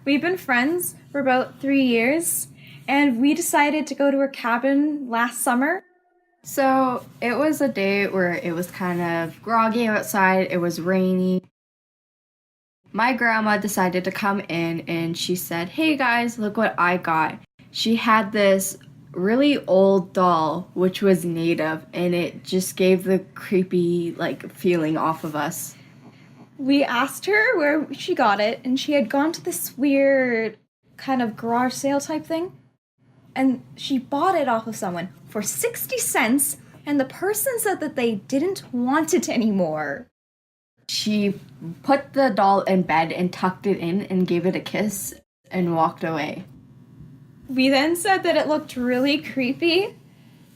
We've been friends for about 3 years, and we decided to go to her cabin last summer. So it was a day where it was kind of groggy outside, it was rainy. My grandma decided to come in and she said, "Hey guys, look what I got." She had this really old doll, which was native, and it just gave the creepy, feeling off of us. We asked her where she got it, and she had gone to this weird kind of garage sale type thing. And she bought it off of someone for 60 cents, and the person said that they didn't want it anymore. She put the doll in bed and tucked it in and gave it a kiss and walked away. We then said that it looked really creepy,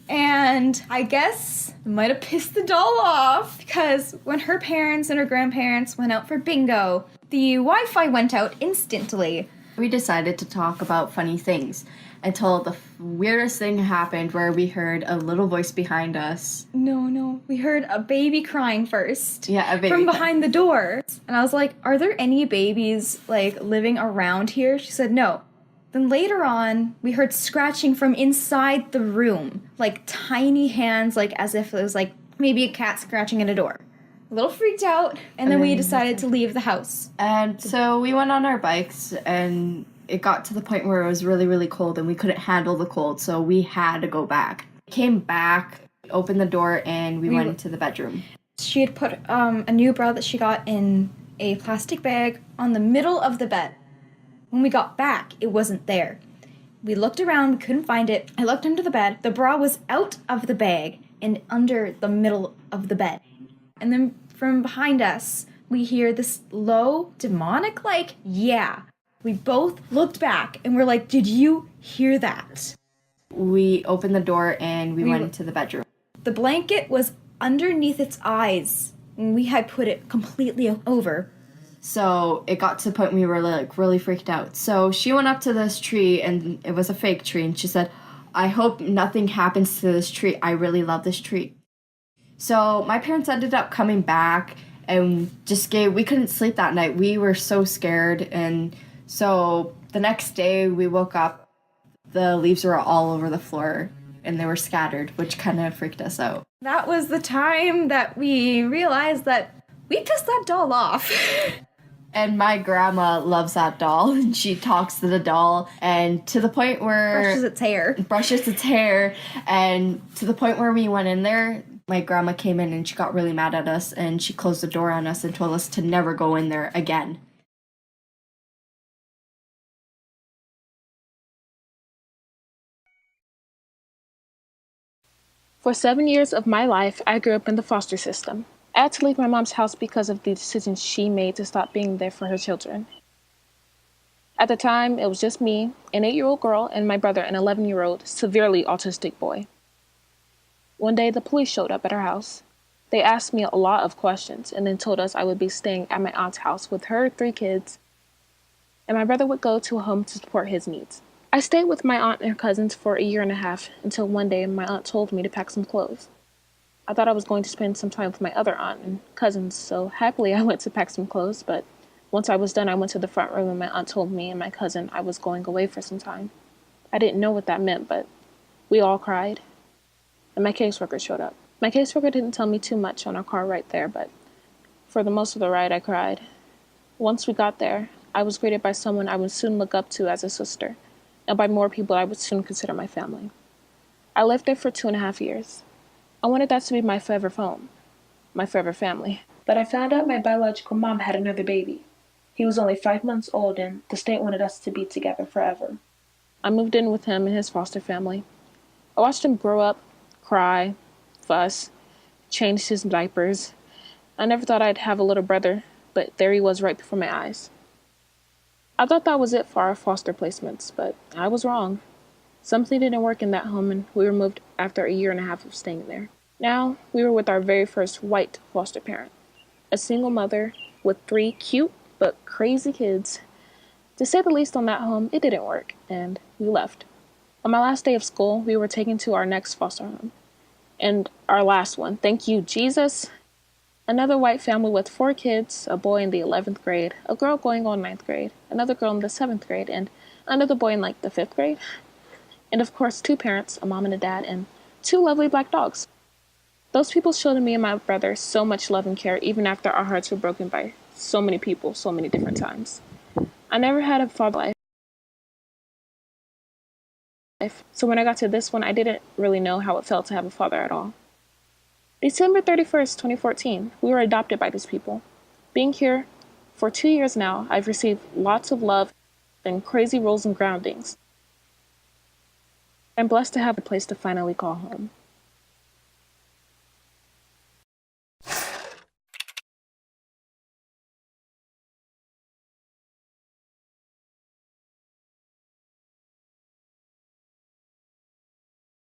and I guess it might have pissed the doll off because when her parents and her grandparents went out for bingo, the Wi-Fi went out instantly. We decided to talk about funny things until the weirdest thing happened where we heard a little voice behind us. No, we heard a baby crying first. Yeah, a baby. From behind the door. And I was like, are there any babies, living around here? She said no. Then later on, we heard scratching from inside the room, tiny hands, as if it was, maybe a cat scratching at a door. A little freaked out, and then we decided to leave the house. And so we went on our bikes, and it got to the point where it was really, really cold, and we couldn't handle the cold, so we had to go back. Came back, opened the door, and we went into the bedroom. She had put a new bra that she got in a plastic bag on the middle of the bed. When we got back, it wasn't there. We looked around, we couldn't find it. I looked under the bed. The bra was out of the bag and under the middle of the bed. And then from behind us, we hear this low, demonic, yeah. We both looked back and we're like, did you hear that? We opened the door and we went into the bedroom. The blanket was underneath its eyes, and we had put it completely over. So it got to the point we were really freaked out. So she went up to this tree, and it was a fake tree, and she said, "I hope nothing happens to this tree. I really love this tree." So my parents ended up coming back and we couldn't sleep that night. We were so scared, and so the next day we woke up, the leaves were all over the floor and they were scattered, which kind of freaked us out. That was the time that we realized that we pissed that doll off. And my grandma loves that doll, and she talks to the doll, and to the point where... Brushes its hair, and to the point where we went in there, my grandma came in and she got really mad at us, and she closed the door on us and told us to never go in there again. For 7 years of my life, I grew up in the foster system. I had to leave my mom's house because of the decisions she made to stop being there for her children. At the time, it was just me, an 8-year-old girl, and my brother, an 11-year-old, severely autistic boy. One day, the police showed up at our house. They asked me a lot of questions and then told us I would be staying at my aunt's house with her 3 kids, and my brother would go to a home to support his needs. I stayed with my aunt and her cousins for a year and a half until one day my aunt told me to pack some clothes. I thought I was going to spend some time with my other aunt and cousins, so happily I went to pack some clothes, but once I was done, I went to the front room and my aunt told me and my cousin I was going away for some time. I didn't know what that meant, but we all cried, and my caseworker showed up. My caseworker didn't tell me too much on our car ride there, but for the most of the ride, I cried. Once we got there, I was greeted by someone I would soon look up to as a sister, and by more people I would soon consider my family. I lived there for 2.5 years. I wanted that to be my forever home, my forever family. But I found out my biological mom had another baby. He was only 5 months old, and the state wanted us to be together forever. I moved in with him and his foster family. I watched him grow up, cry, fuss, change his diapers. I never thought I'd have a little brother, but there he was right before my eyes. I thought that was it for our foster placements, but I was wrong. Something didn't work in that home, and we were moved after a year and a half of staying there. Now, we were with our very first white foster parent, a single mother with 3 cute but crazy kids. To say the least on that home, it didn't work, and we left. On my last day of school, we were taken to our next foster home. And our last one, thank you, Jesus. Another white family with 4 kids, a boy in the 11th grade, a girl going on 9th grade, another girl in the 7th grade, and another boy in like the 5th grade. And of course, 2 parents, a mom and a dad, and 2 lovely black dogs. Those people showed me and my brother so much love and care, even after our hearts were broken by so many people, so many different times. I never had a father life, so when I got to this one, I didn't really know how it felt to have a father at all. December 31st, 2014, we were adopted by these people. Being here for 2 years now, I've received lots of love and crazy rules and groundings. I'm blessed to have a place to finally call home.